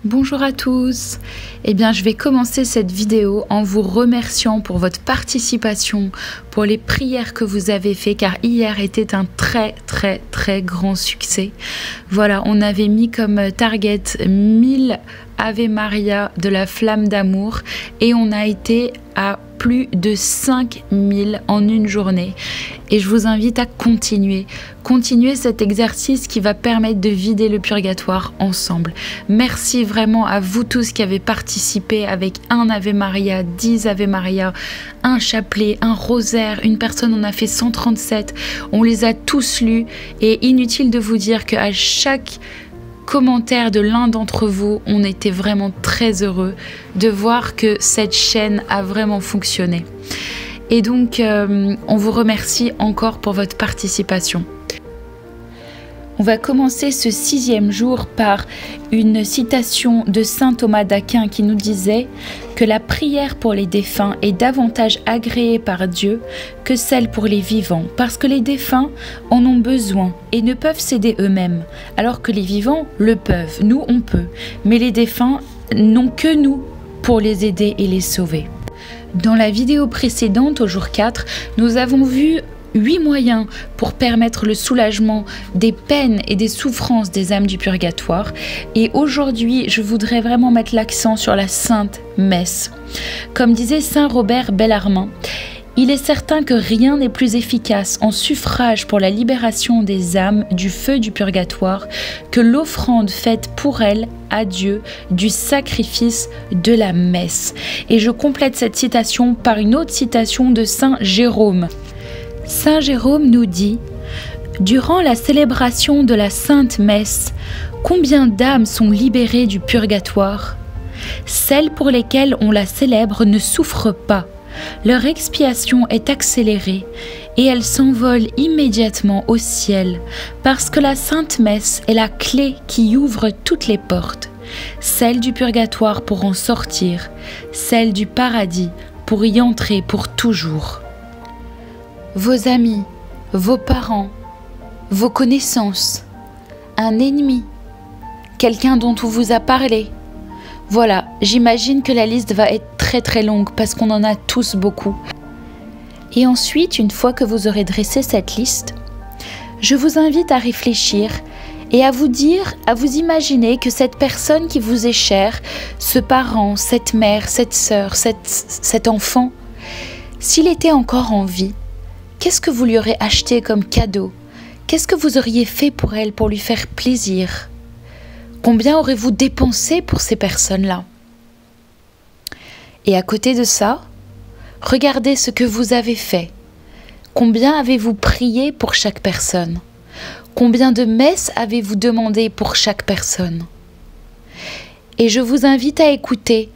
Bonjour à tous. Je vais commencer cette vidéo en vous remerciant pour votre participation, pour les prières que vous avez fait, car hier était un très grand succès. Voilà, on avait mis comme target 1000 Ave Maria de la flamme d'amour et on a été à plus de 5000 en une journée. Et je vous invite à continuer cet exercice qui va permettre de vider le purgatoire ensemble. Merci vraiment à vous tous qui avez participé avec un Ave Maria, 10 Ave Maria, un chapelet, un rosaire. Une personne en a fait 137. On les a tous lus et inutile de vous dire qu'à chaque commentaire de l'un d'entre vous, on était vraiment très heureux de voir que cette chaîne a vraiment fonctionné. Et donc, on vous remercie encore pour votre participation. On va commencer ce 6e jour par une citation de saint Thomas d'Aquin qui nous disait que la prière pour les défunts est davantage agréée par Dieu que celle pour les vivants, parce que les défunts en ont besoin et ne peuvent s'aider eux-mêmes, alors que les vivants le peuvent. Nous, on peut, mais les défunts n'ont que nous pour les aider et les sauver. Dans la vidéo précédente, au jour 4, nous avons vu 8 moyens pour permettre le soulagement des peines et des souffrances des âmes du purgatoire. Et aujourd'hui, je voudrais vraiment mettre l'accent sur la Sainte Messe. Comme disait saint Robert Bellarmine, il est certain que rien n'est plus efficace en suffrage pour la libération des âmes du feu du purgatoire que l'offrande faite pour elles à Dieu du sacrifice de la messe. Et je complète cette citation par une autre citation de saint Jérôme. Saint Jérôme nous dit « Durant la célébration de la Sainte Messe, combien d'âmes sont libérées du purgatoire? Celles pour lesquelles on la célèbre ne souffrent pas. Leur expiation est accélérée et elles s'envolent immédiatement au ciel parce que la Sainte Messe est la clé qui ouvre toutes les portes. Celles du purgatoire pour en sortir, celles du paradis pour y entrer pour toujours. » Vos amis, vos parents, vos connaissances, un ennemi, quelqu'un dont on vous a parlé. Voilà, j'imagine que la liste va être très longue parce qu'on en a tous beaucoup. Et ensuite, une fois que vous aurez dressé cette liste, je vous invite à réfléchir et à vous dire, à vous imaginer que cette personne qui vous est chère, ce parent, cette mère, cette sœur, cet enfant, s'il était encore en vie, qu'est-ce que vous lui aurez acheté comme cadeau? Qu'est-ce que vous auriez fait pour elle pour lui faire plaisir? Combien aurez-vous dépensé pour ces personnes-là? Et à côté de ça, regardez ce que vous avez fait. Combien avez-vous prié pour chaque personne? Combien de messes avez-vous demandé pour chaque personne? Et je vous invite à écouter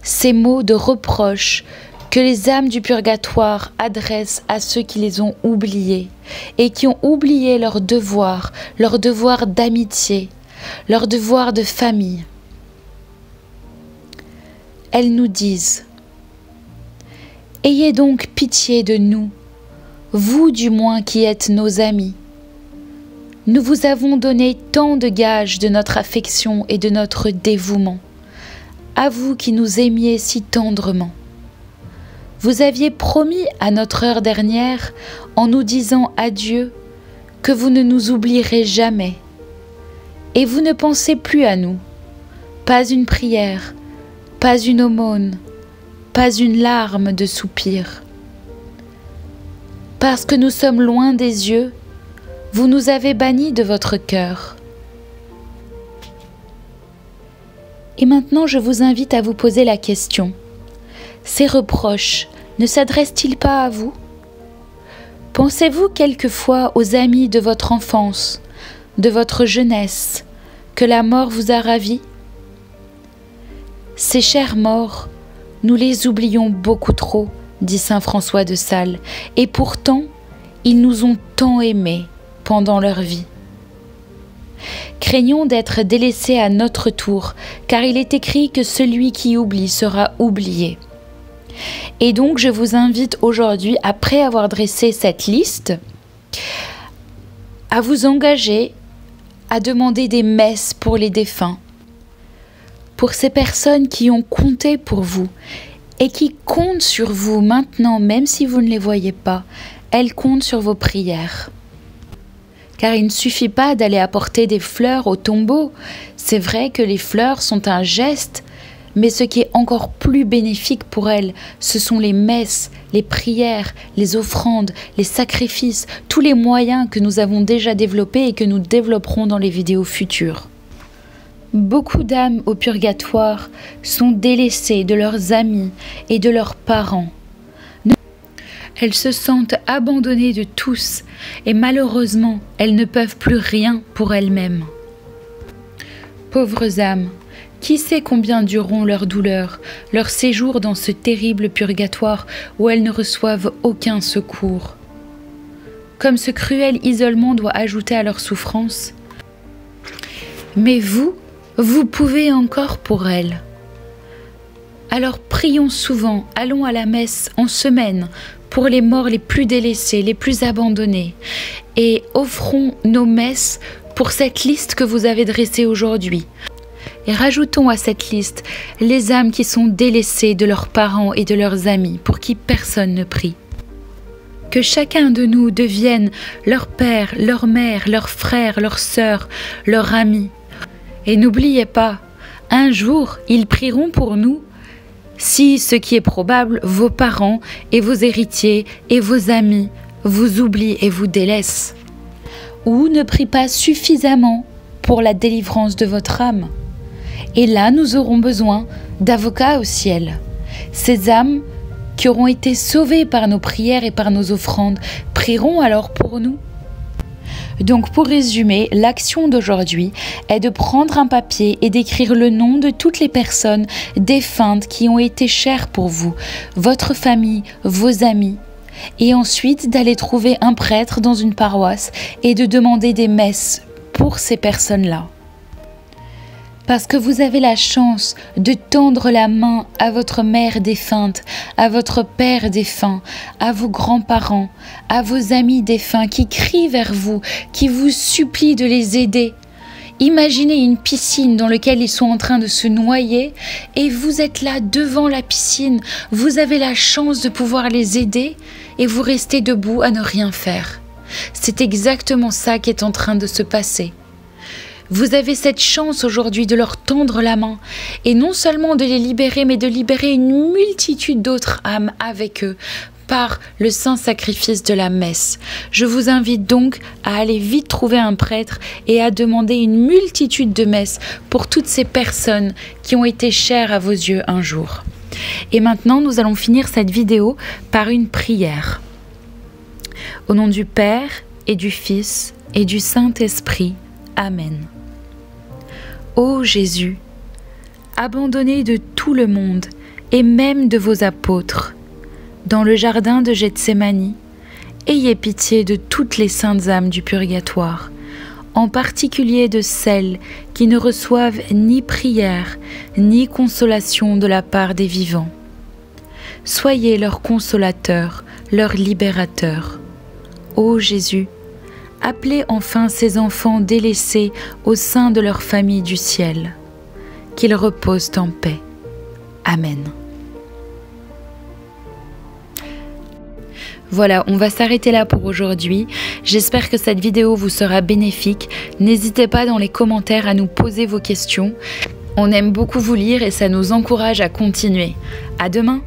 ces mots de reproche que les âmes du purgatoire adressent à ceux qui les ont oubliés et qui ont oublié leur devoir d'amitié, leur devoir de famille. Elles nous disent « Ayez donc pitié de nous, vous du moins qui êtes nos amis. Nous vous avons donné tant de gages de notre affection et de notre dévouement, à vous qui nous aimiez si tendrement. Vous aviez promis à notre heure dernière, en nous disant adieu, que vous ne nous oublierez jamais. Et vous ne pensez plus à nous. Pas une prière, pas une aumône, pas une larme de soupir. Parce que nous sommes loin des yeux, vous nous avez bannis de votre cœur. Et maintenant, je vous invite à vous poser la question. Ces reproches ne s'adressent-ils pas à vous? Pensez-vous quelquefois aux amis de votre enfance, de votre jeunesse, que la mort vous a ravis? Ces chers morts, nous les oublions beaucoup trop, dit saint François de Sales, et pourtant, ils nous ont tant aimés pendant leur vie. Craignons d'être délaissés à notre tour, car il est écrit que celui qui oublie sera oublié. Et donc, je vous invite aujourd'hui, après avoir dressé cette liste, à vous engager à demander des messes pour les défunts, pour ces personnes qui ont compté pour vous et qui comptent sur vous maintenant, même si vous ne les voyez pas. Elles comptent sur vos prières. Car il ne suffit pas d'aller apporter des fleurs au tombeau. C'est vrai que les fleurs sont un geste, mais ce qui est encore plus bénéfique pour elles, ce sont les messes, les prières, les offrandes, les sacrifices, tous les moyens que nous avons déjà développés et que nous développerons dans les vidéos futures. Beaucoup d'âmes au purgatoire sont délaissées de leurs amis et de leurs parents. Elles se sentent abandonnées de tous et malheureusement, elles ne peuvent plus rien pour elles-mêmes. Pauvres âmes, qui sait combien dureront leurs douleurs, leur séjour dans ce terrible purgatoire où elles ne reçoivent aucun secours. Comme ce cruel isolement doit ajouter à leur souffrance. Mais vous pouvez encore pour elles. Alors prions souvent, allons à la messe en semaine pour les morts les plus délaissés, les plus abandonnés, et offrons nos messes pour cette liste que vous avez dressée aujourd'hui. Et rajoutons à cette liste les âmes qui sont délaissées de leurs parents et de leurs amis, pour qui personne ne prie. Que chacun de nous devienne leur père, leur mère, leur frère, leur sœur, leur ami. Et n'oubliez pas, un jour, ils prieront pour nous, si, ce qui est probable, vos parents et vos héritiers et vos amis vous oublient et vous délaissent. Ou ne prient pas suffisamment pour la délivrance de votre âme. Et là, nous aurons besoin d'avocats au ciel. Ces âmes qui auront été sauvées par nos prières et par nos offrandes prieront alors pour nous. Donc pour résumer, l'action d'aujourd'hui est de prendre un papier et d'écrire le nom de toutes les personnes défuntes qui ont été chères pour vous, votre famille, vos amis, et ensuite d'aller trouver un prêtre dans une paroisse et de demander des messes pour ces personnes-là. Parce que vous avez la chance de tendre la main à votre mère défunte, à votre père défunt, à vos grands-parents, à vos amis défunts qui crient vers vous, qui vous supplient de les aider. Imaginez une piscine dans laquelle ils sont en train de se noyer et vous êtes là devant la piscine. Vous avez la chance de pouvoir les aider et vous restez debout à ne rien faire. C'est exactement ça qui est en train de se passer. Vous avez cette chance aujourd'hui de leur tendre la main et non seulement de les libérer, mais de libérer une multitude d'autres âmes avec eux par le saint sacrifice de la messe. Je vous invite donc à aller vite trouver un prêtre et à demander une multitude de messes pour toutes ces personnes qui ont été chères à vos yeux un jour. Et maintenant, nous allons finir cette vidéo par une prière. Au nom du Père et du Fils et du Saint-Esprit. Amen. Ô Jésus, abandonné de tout le monde et même de vos apôtres, dans le jardin de Gethsémani, ayez pitié de toutes les saintes âmes du purgatoire, en particulier de celles qui ne reçoivent ni prière ni consolation de la part des vivants. Soyez leur consolateur, leur libérateur. Ô Jésus, appelez enfin ces enfants délaissés au sein de leur famille du ciel. Qu'ils reposent en paix. Amen. Voilà, on va s'arrêter là pour aujourd'hui. J'espère que cette vidéo vous sera bénéfique. N'hésitez pas dans les commentaires à nous poser vos questions. On aime beaucoup vous lire et ça nous encourage à continuer. À demain!